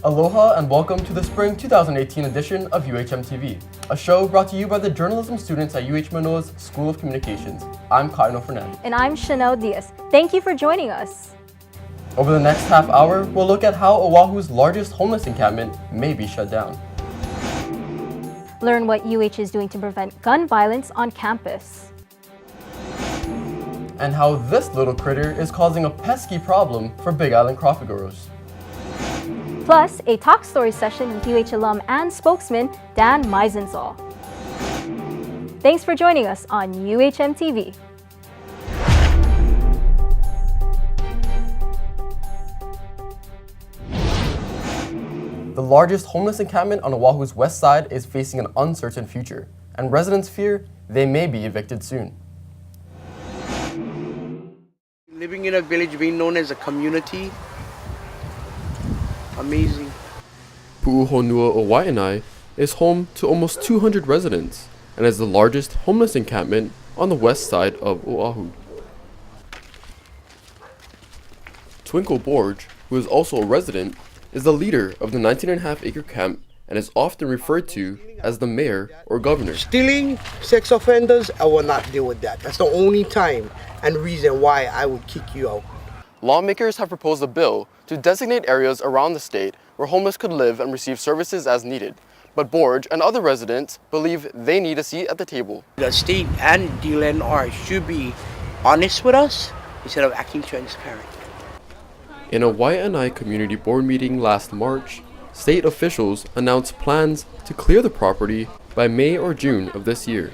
Aloha and welcome to the Spring 2018 edition of UHMTV, a show brought to you by the journalism students at UH Manoa's School of Communications. I'm Fernandez. And I'm Chanel Diaz. Thank you for joining us. Over the next half hour, we'll look at how Oahu's largest homeless encampment may be shut down. Learn what UH is doing to prevent gun violence on campus. And how this little critter is causing a pesky problem for Big Island crappie growers. Plus, a talk story session with UH alum and spokesman Dan Meisenzahl. Thanks for joining us on UHMTV. The largest homeless encampment on Oahu's west side is facing an uncertain future, and residents fear they may be evicted soon. Living in a village, being known as a community, amazing. Pu'uhonua o Waianae is home to almost 200 residents and is the largest homeless encampment on the west side of Oahu. Twinkle Borge, who is also a resident, is the leader of the 19.5-acre camp and is often referred to as the mayor or governor. Stealing, sex offenders, I will not deal with that. That's the only time and reason why I would kick you out. Lawmakers have proposed a bill to designate areas around the state where homeless could live and receive services as needed. But Borge and other residents believe they need a seat at the table. The state and DLNR should be honest with us instead of acting transparent. In a Waianae community board meeting last March, state officials announced plans to clear the property by May or June of this year.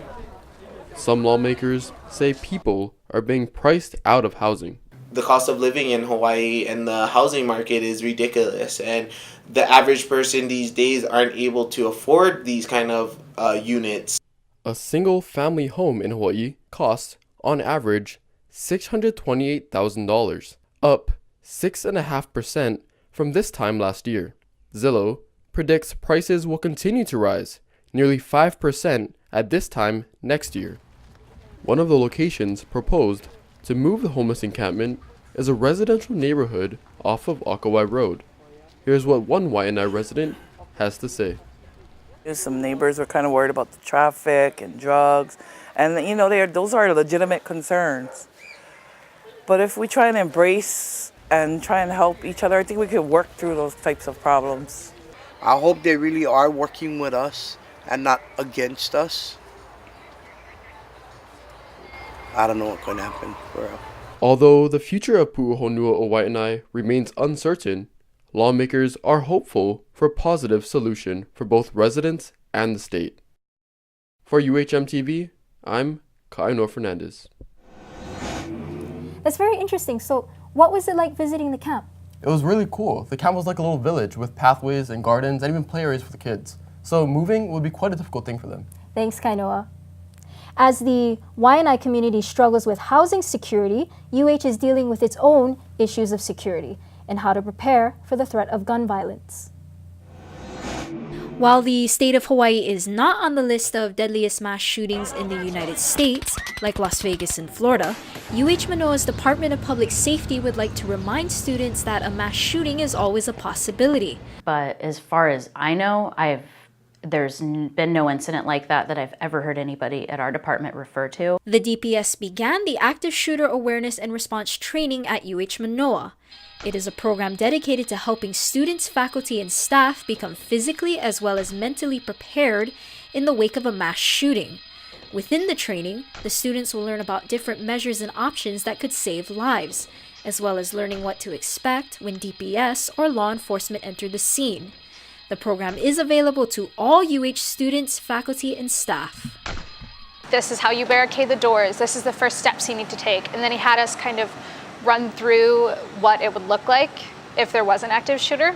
Some lawmakers say people are being priced out of housing. The cost of living in Hawaii and the housing market is ridiculous, and the average person these days aren't able to afford these kind of units. A single family home in Hawaii costs, on average, $628,000, up 6.5% from this time last year. Zillow predicts prices will continue to rise, nearly 5% at this time next year. One of the locations proposed to move the homeless encampment is a residential neighborhood off of Akawai Road. Here's what one Waianae resident has to say. Some neighbors were kind of worried about the traffic and drugs, and those are legitimate concerns. But if we try and embrace and try and help each other, I think we could work through those types of problems. I hope they really are working with us and not against us. I don't know what's going to happen for real. Although the future of Pu'uhonua o Waianae remains uncertain, lawmakers are hopeful for a positive solution for both residents and the state. For UHMTV, I'm Fernandez. That's very interesting. So, what was it like visiting the camp? It was really cool. The camp was like a little village with pathways and gardens and even play areas for the kids. So moving would be quite a difficult thing for them. Thanks, Kainoa. As the Waianae community struggles with housing security, UH is dealing with its own issues of security and how to prepare for the threat of gun violence. While the state of Hawaii is not on the list of deadliest mass shootings in the United States, like Las Vegas and Florida, UH Manoa's Department of Public Safety would like to remind students that a mass shooting is always a possibility. But as far as I know, there's been no incident like that I've ever heard anybody at our department refer to. The DPS began the Active Shooter Awareness and Response Training at UH Manoa. It is a program dedicated to helping students, faculty, and staff become physically as well as mentally prepared in the wake of a mass shooting. Within the training, the students will learn about different measures and options that could save lives, as well as learning what to expect when DPS or law enforcement enter the scene. The program is available to all UH students, faculty, and staff. This is how you barricade the doors. This is the first steps you need to take. And then he had us kind of run through what it would look like if there was an active shooter.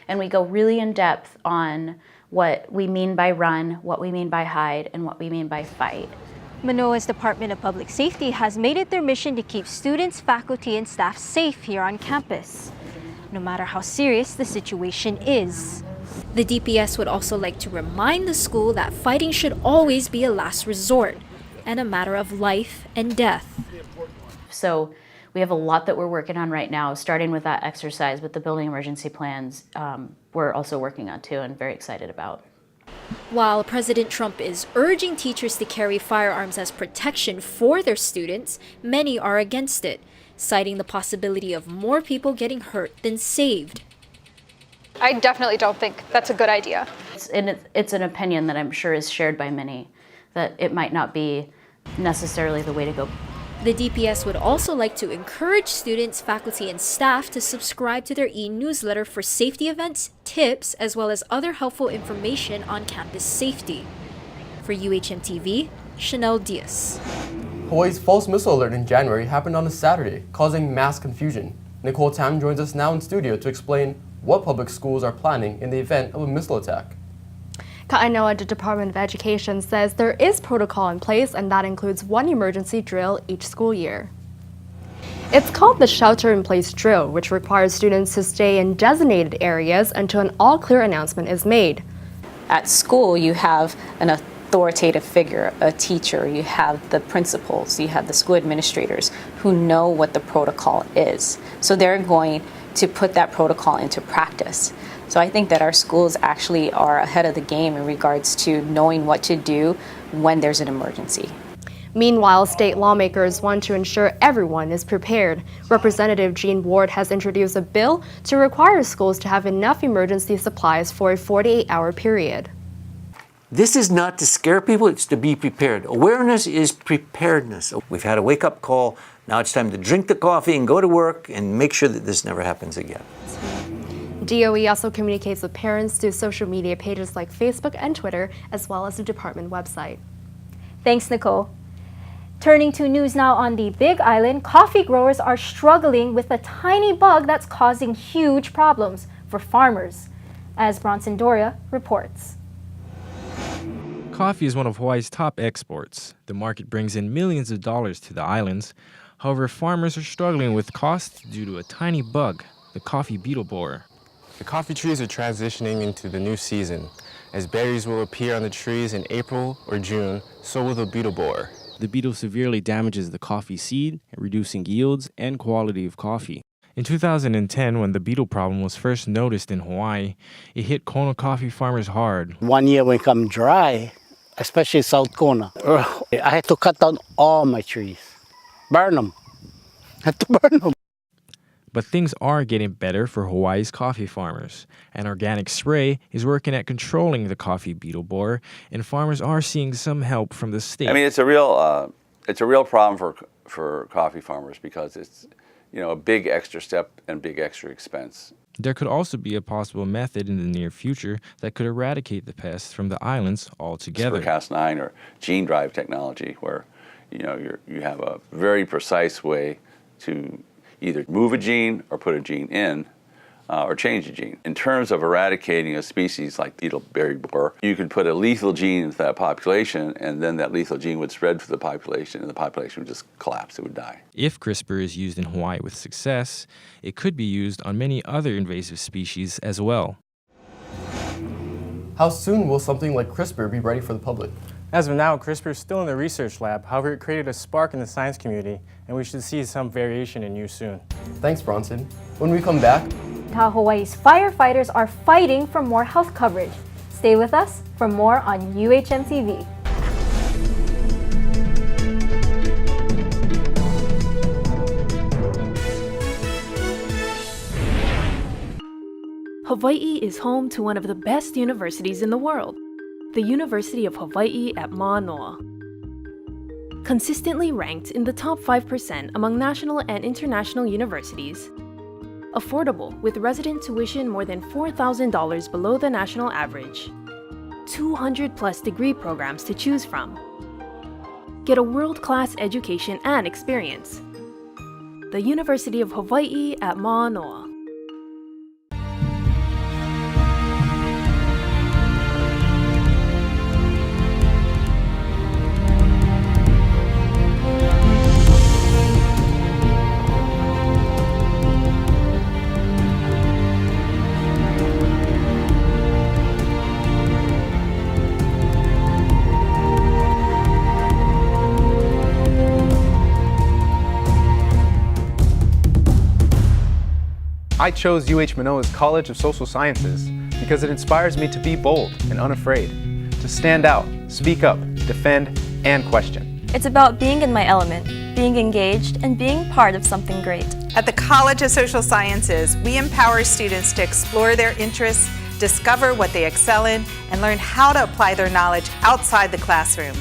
And we go really in depth on what we mean by run, what we mean by hide, and what we mean by fight. Manoa's Department of Public Safety has made it their mission to keep students, faculty, and staff safe here on campus, no matter how serious the situation is. The DPS would also like to remind the school that fighting should always be a last resort and a matter of life and death. So we have a lot that we're working on right now, starting with that exercise, but the building emergency plans we're also working on too and very excited about. While President Trump is urging teachers to carry firearms as protection for their students, many are against it, citing the possibility of more people getting hurt than saved. I definitely don't think that's a good idea. It's an opinion that I'm sure is shared by many, that it might not be necessarily the way to go. The DPS would also like to encourage students, faculty, and staff to subscribe to their e-newsletter for safety events, tips, as well as other helpful information on campus safety. For UHMTV, Chanel Diaz. Hawaii's false missile alert in January happened on a Saturday, causing mass confusion. Nicole Tam joins us now in studio to explain what public schools are planning in the event of a missile attack. Ka'ainoa, the Department of Education, says there is protocol in place, and that includes one emergency drill each school year. It's called the Shelter-in-Place Drill, which requires students to stay in designated areas until an all-clear announcement is made. At school, you have an authoritative figure, a teacher, you have the principals, you have the school administrators who know what the protocol is. So they're going to put that protocol into practice. So I think that our schools actually are ahead of the game in regards to knowing what to do when there's an emergency. Meanwhile, state lawmakers want to ensure everyone is prepared. Representative Jean Ward has introduced a bill to require schools to have enough emergency supplies for a 48-hour period. This is not to scare people, it's to be prepared. Awareness is preparedness. We've had a wake-up call. Now it's time to drink the coffee and go to work and make sure that this never happens again. DOE also communicates with parents through social media pages like Facebook and Twitter, as well as the department website. Thanks, Nicole. Turning to news now on the Big Island, coffee growers are struggling with a tiny bug that's causing huge problems for farmers, as Bronson Doria reports. Coffee is one of Hawaii's top exports. The market brings in millions of dollars to the islands. However, farmers are struggling with costs due to a tiny bug, the coffee beetle borer. The coffee trees are transitioning into the new season. As berries will appear on the trees in April or June, so will the beetle borer. The beetle severely damages the coffee seed, reducing yields and quality of coffee. In 2010, when the beetle problem was first noticed in Hawaii, it hit Kona coffee farmers hard. One year when it come dry, especially South Kona, I had to cut down all my trees. Burn them. I had to burn them. But things are getting better for Hawaii's coffee farmers. An organic spray is working at controlling the coffee beetle borer, and farmers are seeing some help from the state. I mean, it's a real problem for coffee farmers because it's, you know, a big extra step and big extra expense. There could also be a possible method in the near future that could eradicate the pest from the islands altogether. Cas9 or gene drive technology, where you have a very precise way to either move a gene or put a gene in or change a gene. In terms of eradicating a species like beetleberry borer, you could put a lethal gene into that population, and then that lethal gene would spread through the population, and the population would just collapse, it would die. If CRISPR is used in Hawaii with success, it could be used on many other invasive species as well. How soon will something like CRISPR be ready for the public? As of now, CRISPR is still in the research lab. However, it created a spark in the science community, and we should see some variation in use soon. Thanks, Bronson. When we come back, How Hawaii's firefighters are fighting for more health coverage. Stay with us for more on UHMTV. Hawaii is home to one of the best universities in the world, the University of Hawaii at Manoa. Consistently ranked in the top 5% among national and international universities, affordable with resident tuition more than $4,000 below the national average, 200+ degree programs to choose from. Get a world-class education and experience. The University of Hawaii at Manoa. I chose UH Manoa's College of Social Sciences because it inspires me to be bold and unafraid, to stand out, speak up, defend, and question. It's about being in my element, being engaged, and being part of something great. At the College of Social Sciences, we empower students to explore their interests, discover what they excel in, and learn how to apply their knowledge outside the classroom.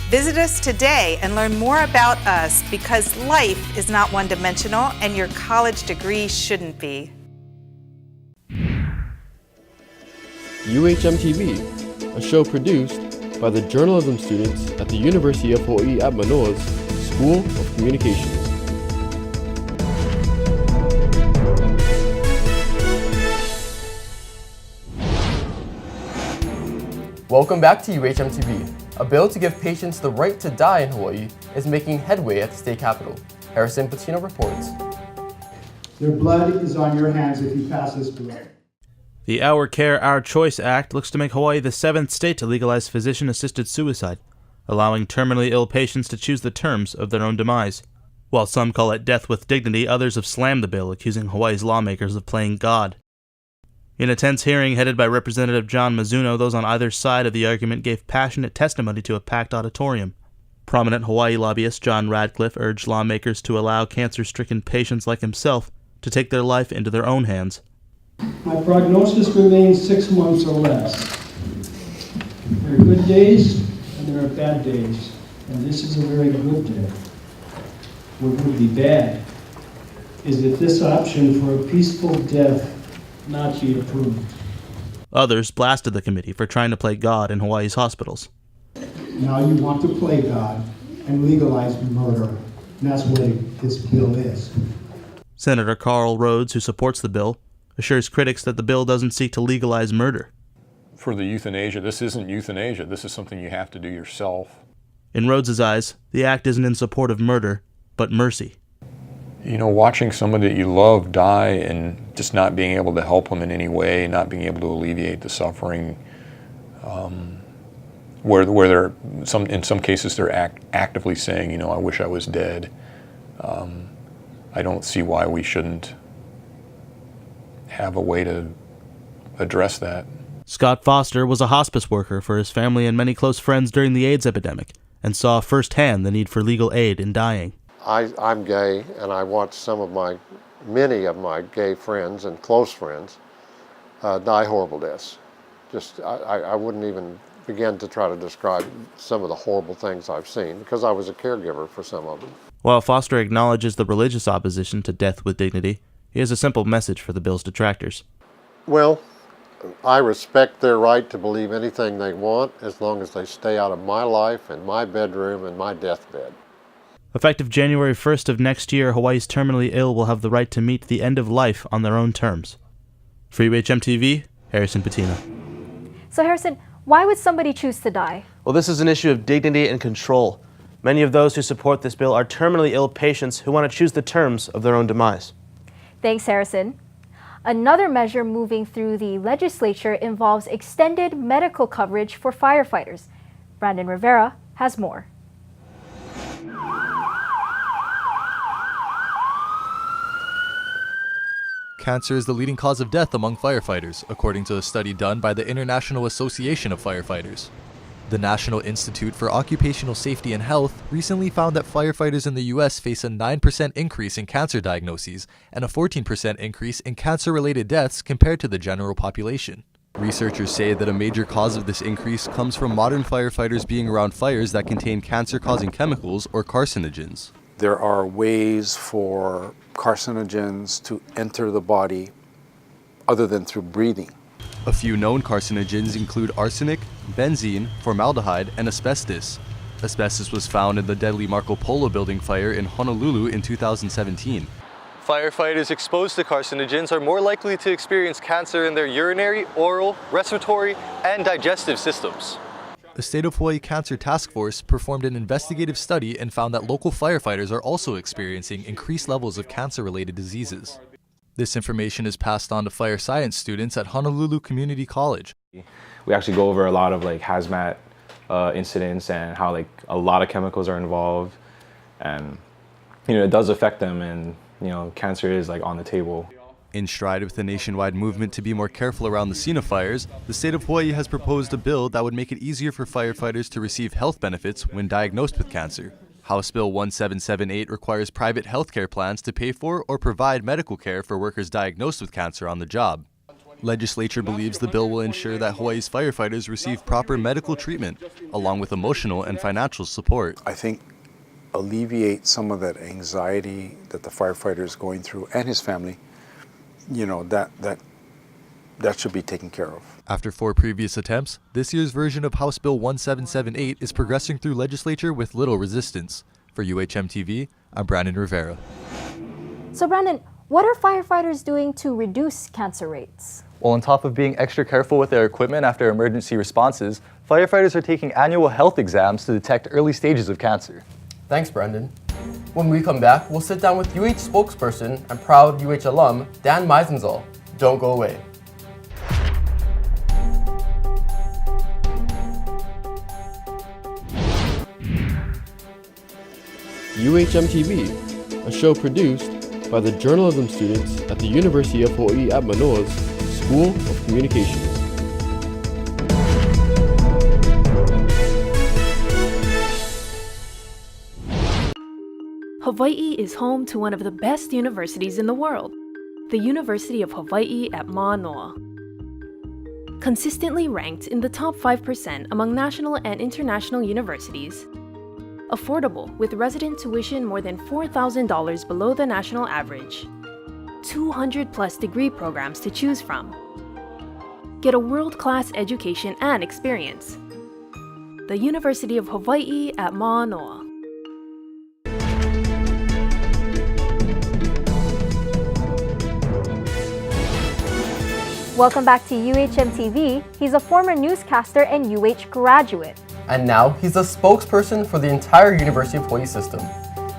Visit us today and learn more about us, because life is not one-dimensional and your college degree shouldn't be. UHMTV, a show produced by the journalism students at the University of Hawaii at Manoa's School of Communications. Welcome back to UHMTV. A bill to give patients the right to die in Hawaii is making headway at the state capitol. Harrison Patino reports. Their blood is on your hands if you pass this bill. The Our Care, Our Choice Act looks to make Hawaii the 7th state to legalize physician-assisted suicide, allowing terminally ill patients to choose the terms of their own demise. While some call it death with dignity, others have slammed the bill, accusing Hawaii's lawmakers of playing God. In a tense hearing headed by Representative John Mizuno, those on either side of the argument gave passionate testimony to a packed auditorium. Prominent Hawaii lobbyist John Radcliffe urged lawmakers to allow cancer-stricken patients like himself to take their life into their own hands. My prognosis remains 6 months or less. There are good days and there are bad days, and this is a very good day. What would be bad is if this option for a peaceful death not be approved. Others blasted the committee for trying to play God in Hawaii's hospitals. Now you want to play God and legalize murder, and that's what this bill is. Senator Carl Rhodes, who supports the bill, assures critics that the bill doesn't seek to legalize murder. For the euthanasia, this isn't euthanasia. This is something you have to do yourself. In Rhodes' eyes, the act isn't in support of murder, but mercy. You know, watching somebody that you love die and just not being able to help them in any way, not being able to alleviate the suffering, where they're in some cases they're actively saying, you know, I wish I was dead. I don't see why we shouldn't have a way to address that. Scott Foster was a hospice worker for his family and many close friends during the AIDS epidemic, and saw firsthand the need for legal aid in dying. I'm gay, and I watched many of my gay friends and close friends die horrible deaths. I wouldn't even begin to try to describe some of the horrible things I've seen, because I was a caregiver for some of them. While Foster acknowledges the religious opposition to death with dignity, he has a simple message for the bill's detractors. Well, I respect their right to believe anything they want, as long as they stay out of my life and my bedroom and my deathbed. Effective January 1st of next year, Hawaii's terminally ill will have the right to meet the end of life on their own terms. For UHMTV, Harrison Patino. So Harrison, why would somebody choose to die? Well, this is an issue of dignity and control. Many of those who support this bill are terminally ill patients who want to choose the terms of their own demise. Thanks, Harrison. Another measure moving through the legislature involves extended medical coverage for firefighters. Brandon Rivera has more. Cancer is the leading cause of death among firefighters, according to a study done by the International Association of Firefighters. The National Institute for Occupational Safety and Health recently found that firefighters in the U.S. face a 9% increase in cancer diagnoses and a 14% increase in cancer-related deaths compared to the general population. Researchers say that a major cause of this increase comes from modern firefighters being around fires that contain cancer-causing chemicals or carcinogens. There are ways for carcinogens to enter the body other than through breathing. A few known carcinogens include arsenic, benzene, formaldehyde, and asbestos. Asbestos was found in the deadly Marco Polo building fire in Honolulu in 2017. Firefighters exposed to carcinogens are more likely to experience cancer in their urinary, oral, respiratory, and digestive systems. The State of Hawaii Cancer Task Force performed an investigative study and found that local firefighters are also experiencing increased levels of cancer-related diseases. This information is passed on to fire science students at Honolulu Community College. We actually go over a lot of hazmat incidents and how a lot of chemicals are involved, and it does affect them, and cancer is on the table. In stride with the nationwide movement to be more careful around the scene of fires, the state of Hawaii has proposed a bill that would make it easier for firefighters to receive health benefits when diagnosed with cancer. House Bill 1778 requires private healthcare plans to pay for or provide medical care for workers diagnosed with cancer on the job. Legislature believes the bill will ensure that Hawaii's firefighters receive proper medical treatment, along with emotional and financial support. I think alleviate some of that anxiety that the firefighter is going through and his family, you know, that should be taken care of. After 4 previous attempts, this year's version of House Bill 1778 is progressing through legislature with little resistance. For UHMTV, I'm Brandon Rivera. So Brandon, what are firefighters doing to reduce cancer rates? Well, on top of being extra careful with their equipment after emergency responses, firefighters are taking annual health exams to detect early stages of cancer. Thanks, Brendan. When we come back, we'll sit down with UH spokesperson and proud UH alum, Dan Meisenzahl. Don't go away. UHMTV, a show produced by the journalism students at the University of Hawaii at Manoa's School of Communications. Hawaii is home to one of the best universities in the world, the University of Hawaii at Manoa. Consistently ranked in the top 5% among national and international universities, affordable with resident tuition more than $4,000 below the national average, 200+ degree programs to choose from. Get a world-class education and experience. The University of Hawaii at Manoa. Welcome back to UHMTV. He's a former newscaster and UH graduate. And now he's a spokesperson for the entire University of Hawaii system.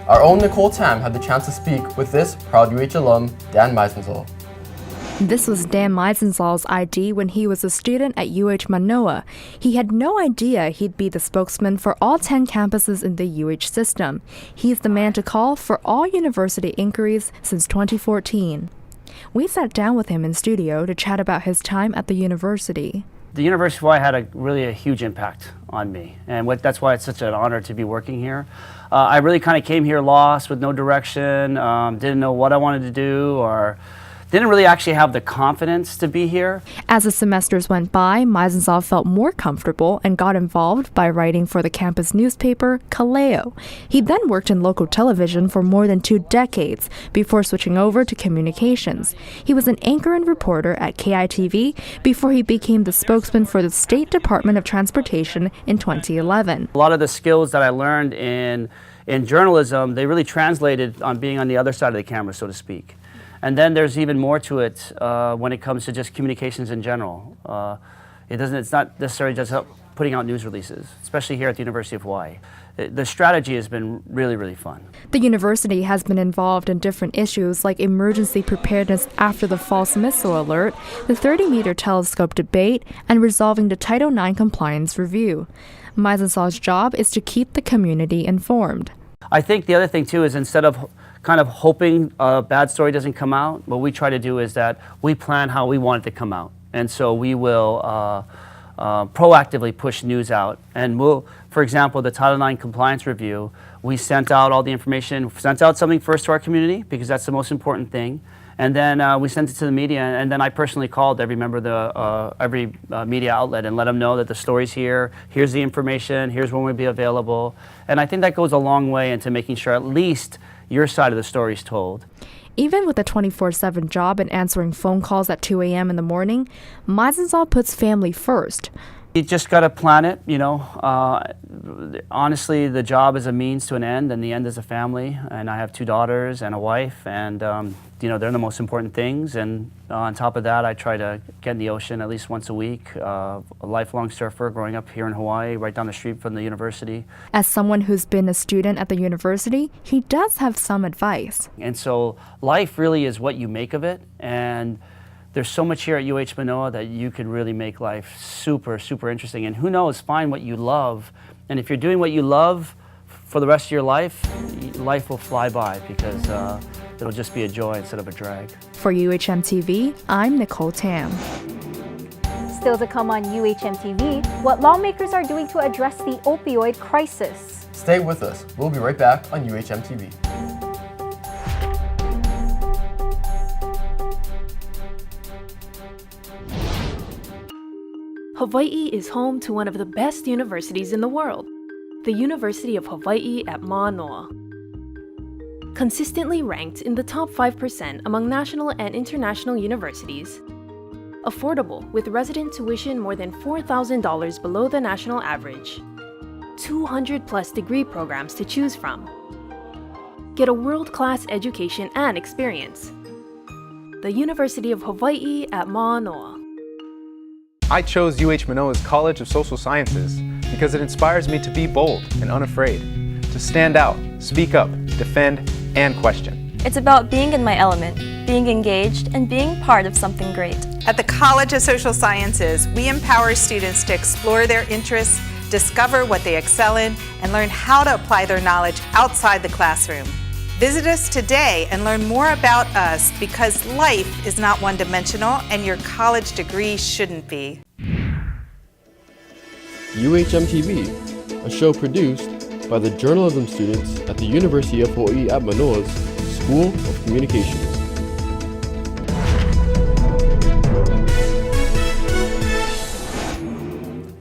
Our own Nicole Tam had the chance to speak with this proud UH alum, Dan Meisenzahl. This was Dan Meisenzahl's ID when he was a student at UH Manoa. He had no idea he'd be the spokesman for all 10 campuses in the UH system. He's the man to call for all university inquiries since 2014. We sat down with him in studio to chat about his time at the university. The University of Hawaii had a huge impact on me, and that's why it's such an honor to be working here. I really kind of came here lost with no direction, didn't know what I wanted to do, or didn't really actually have the confidence to be here. As the semesters went by, Meisenzahl felt more comfortable and got involved by writing for the campus newspaper, Kaleo. He then worked in local television for more than 2 decades before switching over to communications. He was an anchor and reporter at KITV before he became the spokesman for the State Department of Transportation in 2011. A lot of the skills that I learned in journalism, they really translated on being on the other side of the camera, so to speak. And then there's even more to it when it comes to just communications in general. It's not necessarily just putting out news releases, especially here at the University of Hawaii. The strategy has been really, really fun. The university has been involved in different issues like emergency preparedness after the false missile alert, the 30-meter telescope debate, and resolving the Title IX compliance review. Meisenzahl's job is to keep the community informed. I think the other thing too is instead of kind of hoping a bad story doesn't come out, what we try to do is that we plan how we want it to come out. And so we will proactively push news out. And we'll, for example, the Title IX compliance review, we sent out all the information, sent out something first to our community because that's the most important thing. And then we sent it to the media, and then I personally called every member of every media outlet and let them know that the story's here, here's the information, here's when we'll be available. And I think that goes a long way into making sure at least your side of the story is told. Even with a 24/7 job and answering phone calls at 2 a.m. in the morning, Meisenzahl puts family first. You just got to plan it, you know. Honestly, the job is a means to an end, and the end is a family. And I have 2 daughters and a wife, and you know, they're the most important things. And on top of that, I try to get in the ocean at least once a week. A lifelong surfer growing up here in Hawaii, right down the street from the university. As someone who's been a student at the university, he does have some advice. And so life really is what you make of it. And there's so much here at UH Manoa that you could really make life super, super interesting. And who knows, find what you love. And if you're doing what you love for the rest of your life, life will fly by because it'll just be a joy instead of a drag. For UHMTV, I'm Nicole Tam. Still to come on UHMTV, what lawmakers are doing to address the opioid crisis. Stay with us. We'll be right back on UHMTV. Hawaii is home to one of the best universities in the world, the University of Hawaii at Manoa. Consistently ranked in the top 5% among national and international universities, affordable with resident tuition more than $4,000 below the national average, 200+ degree programs to choose from. Get a world-class education and experience. The University of Hawaii at Manoa. I chose UH Manoa's College of Social Sciences because it inspires me to be bold and unafraid, to stand out, speak up, defend, and question. It's about being in my element, being engaged, and being part of something great. At the College of Social Sciences, we empower students to explore their interests, discover what they excel in, and learn how to apply their knowledge outside the classroom. Visit us today and learn more about us, because life is not one-dimensional and your college degree shouldn't be. UHMTV, a show produced by the journalism students at the University of Hawaii at Manoa's School of Communications.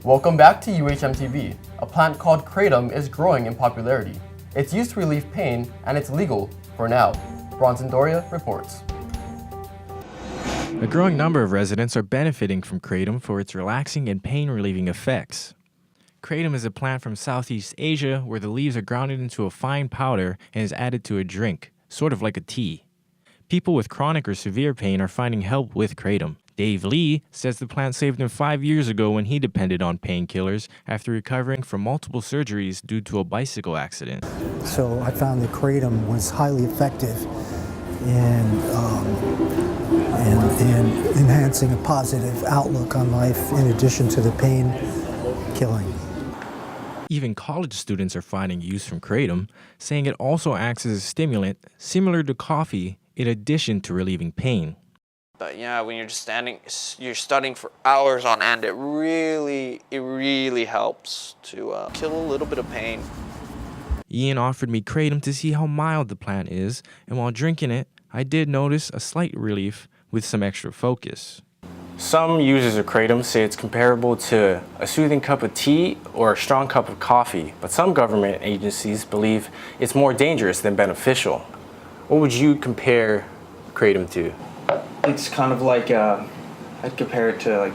Welcome back to UHMTV. A plant called kratom is growing in popularity. It's used to relieve pain, and it's legal for now. Bronson Doria reports. A growing number of residents are benefiting from kratom for its relaxing and pain-relieving effects. Kratom is a plant from Southeast Asia where the leaves are ground into a fine powder and is added to a drink, sort of like a tea. People with chronic or severe pain are finding help with kratom. Dave Lee says the plant saved him 5 years ago when he depended on painkillers after recovering from multiple surgeries due to a bicycle accident. So I found that kratom was highly effective in enhancing a positive outlook on life in addition to the pain killing. Even college students are finding use from kratom, saying it also acts as a stimulant similar to coffee in addition to relieving pain. But yeah, when you're just you're studying for hours on end, it really helps to kill a little bit of pain. Ian offered me kratom to see how mild the plant is, and while drinking it, I did notice a slight relief with some extra focus. Some users of kratom say it's comparable to a soothing cup of tea or a strong cup of coffee, but some government agencies believe it's more dangerous than beneficial. What would you compare kratom to? It's kind of like, I'd compare it to like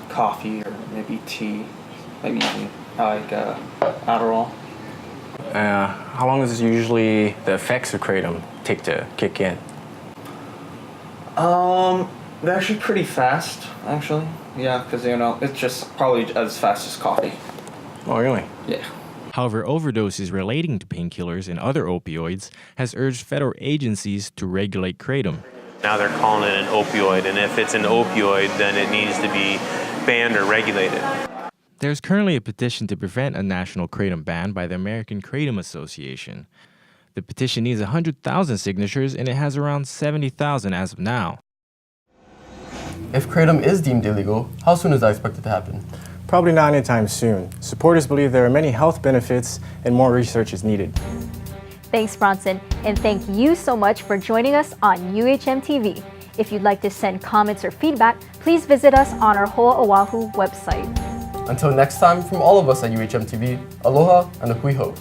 coffee or maybe tea, maybe even like Adderall. How long does usually the effects of kratom take to kick in? They're actually pretty fast, actually. Yeah, because it's just probably as fast as coffee. Oh, really? Yeah. However, overdoses relating to painkillers and other opioids has urged federal agencies to regulate kratom. Now they're calling it an opioid, and if it's an opioid, then it needs to be banned or regulated. There's currently a petition to prevent a national kratom ban by the American Kratom Association. The petition needs 100,000 signatures, and it has around 70,000 as of now. If kratom is deemed illegal, how soon is that expected to happen? Probably not anytime soon. Supporters believe there are many health benefits and more research is needed. Thanks, Bronson, and thank you so much for joining us on UHMTV. If you'd like to send comments or feedback, please visit us on our Hoa Oahu website. Until next time, from all of us at UHMTV, aloha and a hui hou.